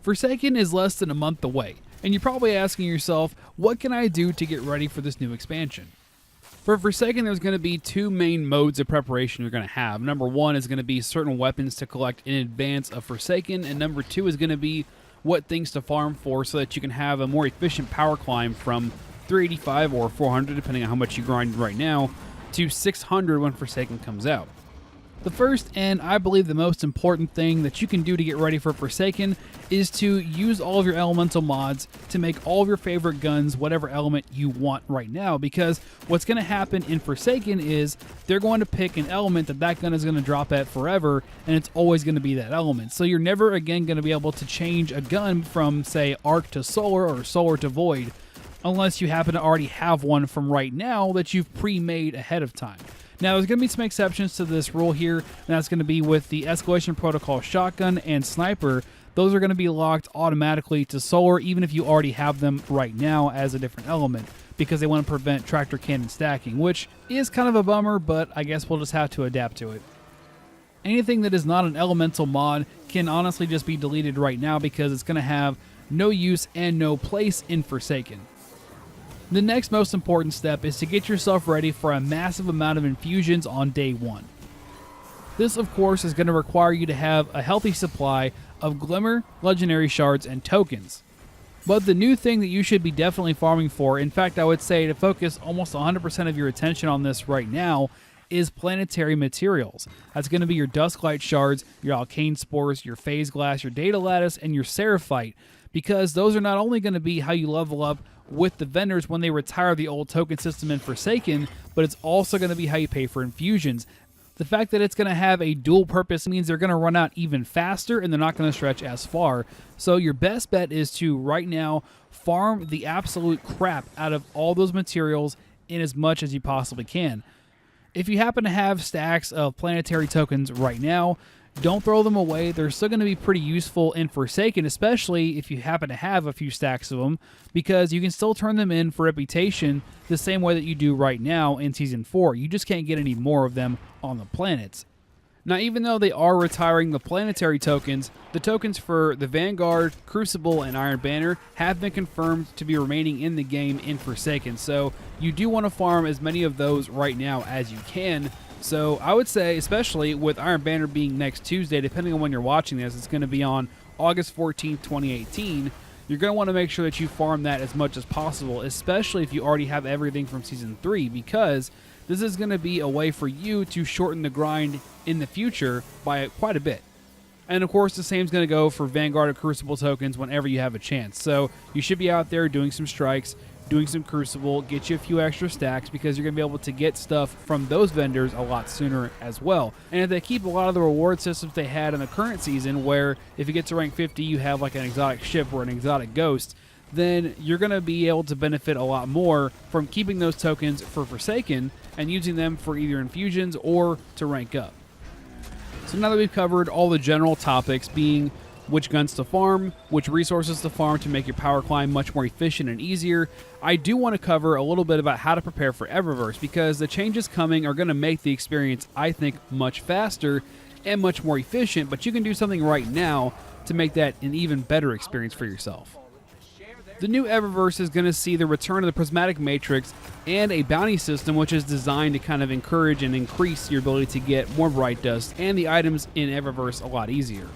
Forsaken is less than a month away, and you're probably asking yourself, what can I do to get ready for this new expansion? For Forsaken, there's going to be two main modes of preparation you're going to have. Number one is going to be certain weapons to collect in advance of Forsaken, and number two is going to be what things to farm for so that you can have a more efficient power climb from 385 or 400, depending on how much you grind right now, to 600 when Forsaken comes out. The first, and I believe the most important thing that you can do to get ready for Forsaken is to use all of your elemental mods to make all of your favorite guns whatever element you want right now, because what's going to happen in Forsaken is they're going to pick an element that gun is going to drop at forever, and it's always going to be that element. So you're never again going to be able to change a gun from, say, Arc to Solar or Solar to Void, unless you happen to already have one from right now that you've pre-made ahead of time. Now, there's going to be some exceptions to this rule here, and that's going to be with the Escalation Protocol Shotgun and Sniper. Those are going to be locked automatically to Solar, even if you already have them right now as a different element, because they want to prevent Tractor Cannon stacking, which is kind of a bummer, but I guess we'll just have to adapt to it. Anything that is not an elemental mod can honestly just be deleted right now because it's going to have no use and no place in Forsaken. The next most important step is to get yourself ready for a massive amount of infusions on day one. This, of course, is going to require you to have a healthy supply of Glimmer, Legendary Shards, and tokens. But the new thing that you should be definitely farming for, in fact I would say to focus almost 100% of your attention on this right now, is planetary materials. That's going to be your Dusklight Shards, your Arcane Spores, your Phase Glass, your Data Lattice, and your Seraphite, because those are not only going to be how you level up with the vendors when they retire the old token system in Forsaken, but it's also going to be how you pay for infusions. The fact that it's going to have a dual purpose means they're going to run out even faster and they're not going to stretch as far. So your best bet is to, right now, farm the absolute crap out of all those materials in as much as you possibly can. If you happen to have stacks of planetary tokens right now, don't throw them away. They're still going to be pretty useful in Forsaken, especially if you happen to have a few stacks of them, because you can still turn them in for reputation the same way that you do right now in Season 4. You just can't get any more of them on the planets. Now, even though they are retiring the planetary tokens, the tokens for the Vanguard, Crucible, and Iron Banner have been confirmed to be remaining in the game in Forsaken, so you do want to farm as many of those right now as you can. So I would say, especially with Iron Banner being next Tuesday, depending on when you're watching this, it's going to be on August 14th, 2018, you're going to want to make sure that you farm that as much as possible, especially if you already have everything from Season 3, because this is going to be a way for you to shorten the grind in the future by quite a bit. And of course, the same is going to go for Vanguard or Crucible tokens whenever you have a chance. So you should be out there doing some strikes, doing some Crucible, get you a few extra stacks, because you're going to be able to get stuff from those vendors a lot sooner as well. And if they keep a lot of the reward systems they had in the current season, where if you get to rank 50 you have like an exotic ship or an exotic ghost, then you're going to be able to benefit a lot more from keeping those tokens for Forsaken and using them for either infusions or to rank up. So now that we've covered all the general topics, being which guns to farm, which resources to farm to make your power climb much more efficient and easier, I do want to cover a little bit about how to prepare for Eververse, because the changes coming are going to make the experience, I think, much faster and much more efficient, but you can do something right now to make that an even better experience for yourself. The new Eververse is going to see the return of the Prismatic Matrix and a bounty system which is designed to kind of encourage and increase your ability to get more Bright Dust and the items in Eververse a lot easier.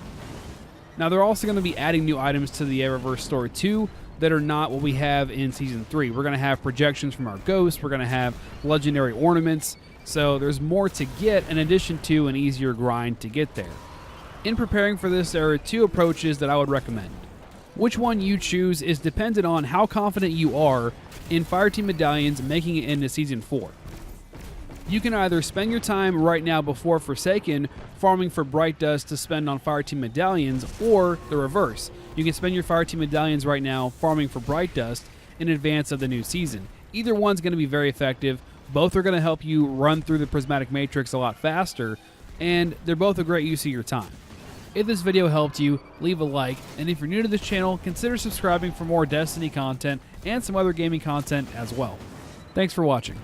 Now, they're also going to be adding new items to the Eververse store too that are not what we have in Season 3. We're going to have projections from our ghosts, we're going to have legendary ornaments, so there's more to get in addition to an easier grind to get there. In preparing for this, there are two approaches that I would recommend. Which one you choose is dependent on how confident you are in Fireteam Medallions making it into Season 4. You can either spend your time right now before Forsaken farming for Bright Dust to spend on Fireteam Medallions, or the reverse. You can spend your Fireteam Medallions right now farming for Bright Dust in advance of the new season. Either one's going to be very effective. Both are going to help you run through the Prismatic Matrix a lot faster, and they're both a great use of your time. If this video helped you, leave a like, and if you're new to this channel, consider subscribing for more Destiny content and some other gaming content as well. Thanks for watching.